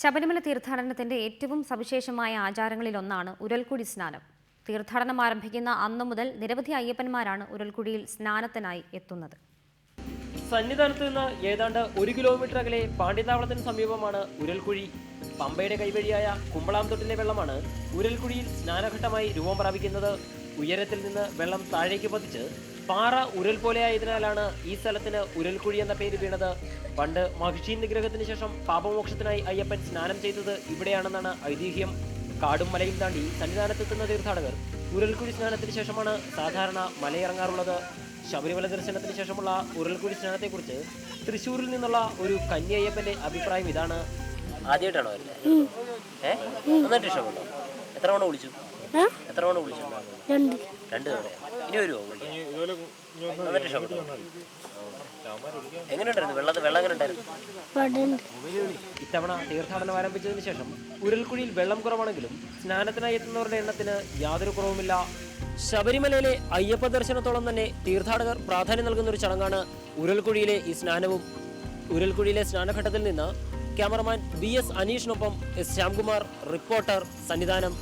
ശബരിമല തീർത്ഥാടനത്തിന്റെ ഏറ്റവും സവിശേഷമായ ആചാരങ്ങളിലൊന്നാണ് ഉരൽക്കുഴി സ്നാനം. തീർത്ഥാടനം ആരംഭിക്കുന്ന അന്നു മുതൽ നിരവധി അയ്യപ്പന്മാരാണ് ഉരൽക്കുഴിയിൽ സ്നാനത്തിനായി എത്തുന്നത്. സന്നിധാനത്ത് നിന്ന് ഏതാണ്ട് 1 കിലോമീറ്റർ അകലെ പാണ്ഡ്യതാവളത്തിന് സമീപമാണ് ഉരൽക്കുഴി. പമ്പയുടെ കൈവഴിയായ കുമ്പളാംതൊട്ടിലെ വെള്ളമാണ് ഉരൽക്കുഴിയിൽ സ്നാനഘട്ടമായി രൂപം പ്രാപിക്കുന്നത്. ഉയരത്തിൽ നിന്ന് വെള്ളം താഴേക്ക് പതിച്ച് പാറ ഉരൽ പോലെയായതിനാലാണ് ഈ സ്ഥലത്തിന് ഉരൽക്കുഴി എന്ന പേര് വീണത്. പണ്ട് മഹിഷി നിഗ്രഹത്തിന് ശേഷം പാപമോക്ഷത്തിനായി അയ്യപ്പൻ സ്നാനം ചെയ്തത് ഇവിടെയാണെന്നാണ് ഐതിഹ്യം. കാടും മലയും താണ്ടി സന്നിധാനത്തെത്തുന്ന തീർത്ഥാടകർ ഉരൽക്കുഴി സ്നാനത്തിന് ശേഷമാണ് സാധാരണ മലയിറങ്ങാറുള്ളത്. ശബരിമല ദർശനത്തിന് ശേഷമുള്ള ഉരൽക്കുഴി സ്നാനത്തെക്കുറിച്ച് തൃശ്ശൂരിൽ നിന്നുള്ള ഒരു കന്നി അയ്യപ്പന്റെ അഭിപ്രായം ഇതാണ്. ആദ്യമായിട്ടാണോ ഇഷ്ടപ്പെട്ടോ? എത്ര തവണ വിളിച്ചു? എത്ര തവണ വിളിച്ചു? 2 തവണ. ഇനി വരുമോ? എന്നിട്ട് ഇഷ്ടപ്പെട്ടോ? എങ്ങനെയുണ്ടായിരുന്നു വെള്ളം എങ്ങനെ ഉണ്ടായിരുന്നു? ഇത്തവണ തീർത്ഥാടനം ആരംഭിച്ചതിന് ശേഷം ഉരൽക്കുഴിയിൽ വെള്ളം കുറവാണെങ്കിലും സ്നാനത്തിനായി എത്തുന്നവരുടെ എണ്ണത്തിന് യാതൊരു കുറവുമില്ല. ശബരിമലയിലെ അയ്യപ്പ ദർശനത്തോളം തന്നെ തീർത്ഥാടകർ പ്രാധാന്യം നൽകുന്ന ഒരു ചടങ്ങാണ് ഉരൽക്കുഴിയിലെ ഈ സ്നാനവും. ഉരൽക്കുഴിയിലെ സ്നാനഘട്ടത്തിൽ നിന്ന് cameraman BS അനീഷിനൊപ്പം S Shyamkumar, reporter, Sannidhanam.